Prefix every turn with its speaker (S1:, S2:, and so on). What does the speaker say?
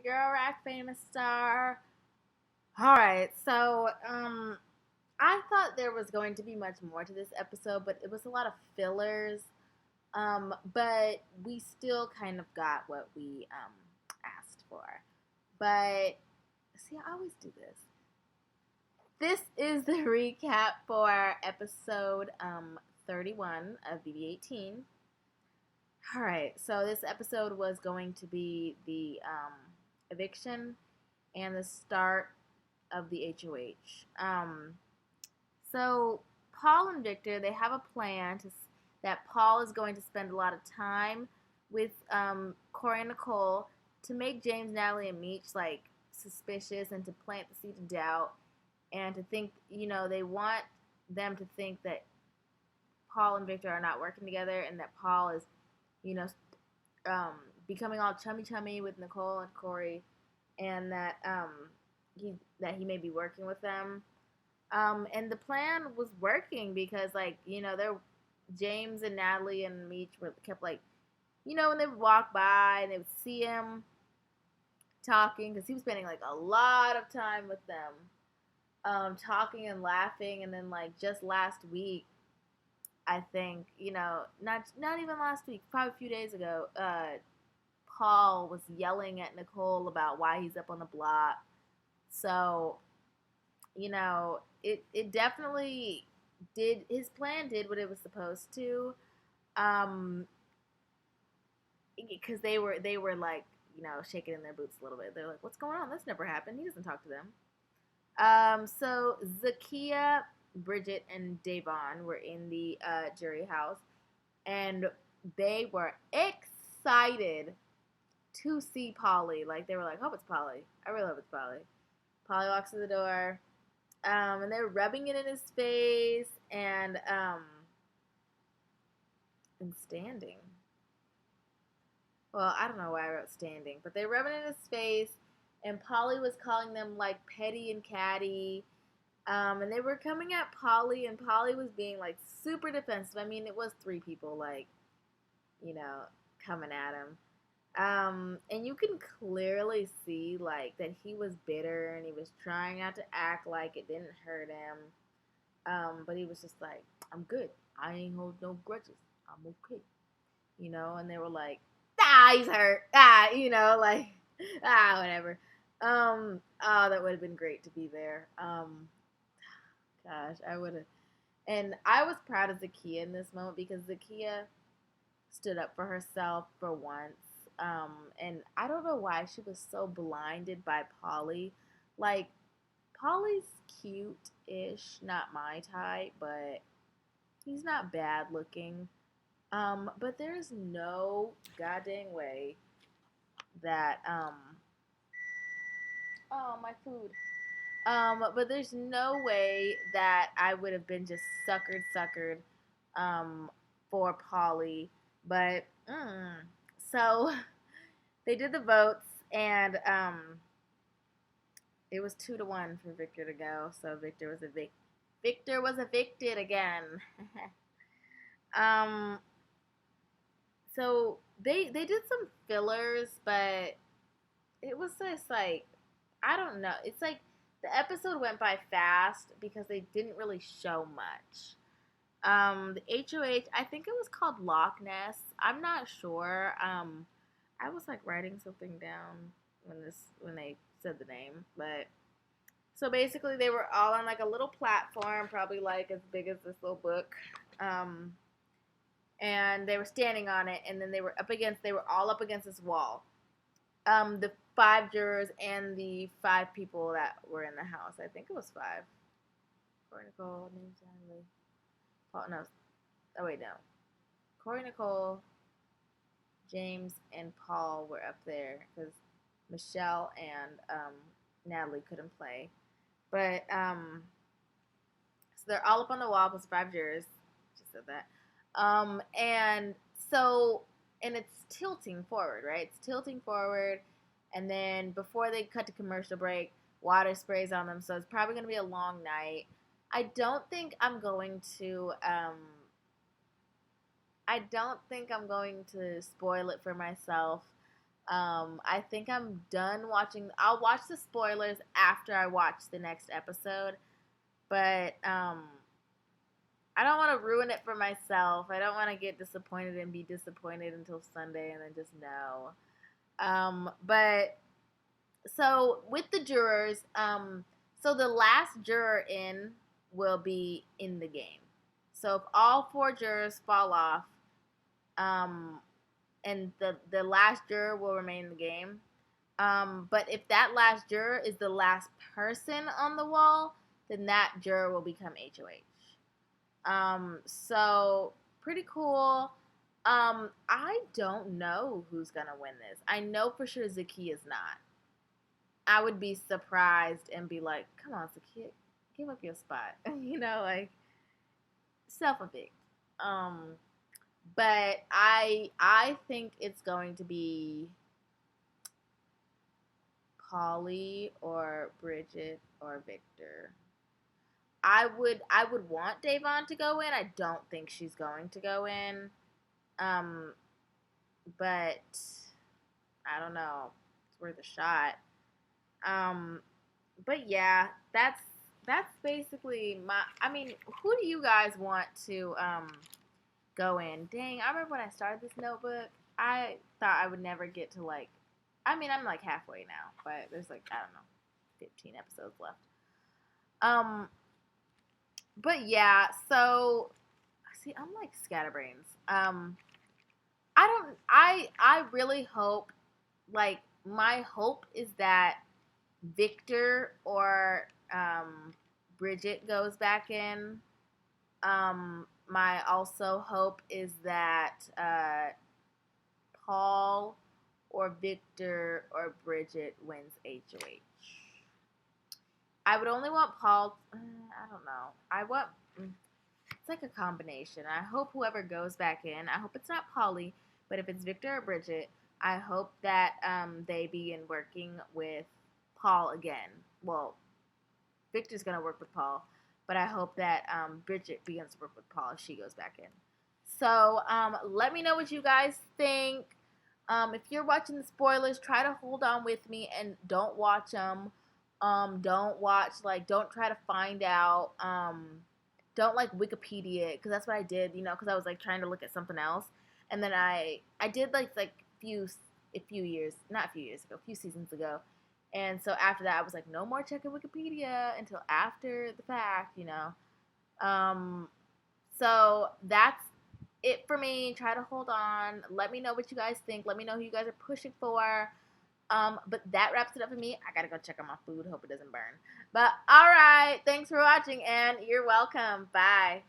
S1: your girl Raqfamousstar. Alright, so I thought there was going to be much more to this episode, but it was a lot of fillers. But we still kind of got what we asked for. But see, I always do this. This is the recap for episode 31 of BB18. Alright, so this episode was going to be the eviction and the start of the HOH. So Paul and Victor, they have a plan that Paul is going to spend a lot of time with Corey and Nicole to make James, Natalie, and Meech like suspicious and to plant the seed of doubt and to think, they want them to think that Paul and Victor are not working together and that Paul is, becoming all chummy with Nicole and Corey, and that he may be working with them. And the plan was working because, they're James and Natalie and Meech kept when they would walk by and they would see him talking, because he was spending a lot of time with them, talking and laughing. And then just last week, I think, not even last week, probably a few days ago, Paul was yelling at Nicole about why he's up on the block. So, it definitely did, his plan did what it was supposed to, because they were shaking in their boots a little bit. They're like, what's going on? This never happened. He doesn't talk to them. So Zakiya, Bridget, and Davon were in the jury house, and they were excited to see Polly. They were like, hope it's Polly. I really hope it's Polly. Polly walks through the door, and they're rubbing it in his face, and standing. Well, I don't know why I wrote standing, but they're rubbing it in his face, and Polly was calling them, petty and catty, and they were coming at Polly, and Polly was being, super defensive. I mean, it was three people, coming at him. And you can clearly see, that he was bitter, and he was trying not to act like it didn't hurt him. But he was just like, I'm good. I ain't hold no grudges. I'm okay. And they were like, he's hurt. Whatever. Oh, that would have been great to be there. Gosh, I would have. And I was proud of Zakiya in this moment, because Zakiya stood up for herself for once. And I don't know why she was so blinded by Polly. Polly's cute-ish, not my type, but he's not bad looking. But there's no goddamn way that, oh, my food. But there's no way that I would have been just suckered, for Polly. But, so they did the votes, and, it was 2-1 for Victor to go. So Victor was evicted again. So they did some fillers, but it was just I don't know. It's the episode went by fast because they didn't really show much. The HOH, I think it was called Loch Ness. I'm not sure. I was writing something down when they said the name, but so basically they were all on a little platform, probably as big as this little book, and they were standing on it, and then they were all up against this wall. The 5 jurors and the 5 people that were in the house. I think it was 5. Corey, Nicole, Natalie, Paul. No. Oh wait, no. Corey, Nicole, James, and Paul were up there because Michelle and Natalie couldn't play. But so they're all up on the wall plus 5 jurors. Just said that. And it's tilting forward, right? It's tilting forward, and then before they cut to commercial break, water sprays on them, so it's probably going to be a long night. I don't think I'm going to spoil it for myself, I think I'm done watching. I'll watch the spoilers after I watch the next episode, but I don't want to ruin it for myself. I don't want to get disappointed and be disappointed until Sunday and then just know. But so with the jurors, so the last juror in will be in the game. So if all four jurors fall off, um, and the last juror will remain in the game. But if that last juror is the last person on the wall, then that juror will become HOH. So pretty cool. I don't know who's gonna win this. I know for sure Zaki is not. I would be surprised and be like, "Come on, Zaki, give up your spot." Like self evict. Um, but I think it's going to be Polly or Bridget or Victor. I would want Davon to go in. I don't think she's going to go in. Um, but I don't know. It's worth a shot. Um, but yeah, that's basically my. I mean, who do you guys want to go in? Dang, I remember when I started this notebook, I thought I would never get to like. I mean, I'm like halfway now, but there's like I don't know, 15 episodes left. Um, but yeah, so see, I'm like scatterbrains. I don't. I really hope. Like my hope is that Victor or Bridget goes back in. My also hope is that Paul or Victor or Bridget wins HOH. I would only want Paul. I don't know. I want. It's like a combination. I hope whoever goes back in. I hope it's not Polly, but if it's Victor or Bridget, I hope that they begin working with Paul again. Well, Victor's gonna work with Paul, but I hope that Bridget begins to work with Paul if she goes back in. So let me know what you guys think. If you're watching the spoilers, try to hold on with me and don't watch them. Don't watch don't try to find out. Don't like Wikipedia because that's what I did. Because I was like trying to look at something else, and then I did a few years, not a few years ago, a few seasons ago. And so after that, I was like, no more checking Wikipedia until after the fact. Um, so that's it for me. Try to hold on. Let me know what you guys think. Let me know who you guys are pushing for. But that wraps it up for me. I gotta go check on my food. Hope it doesn't burn. But all right, thanks for watching, and you're welcome. Bye.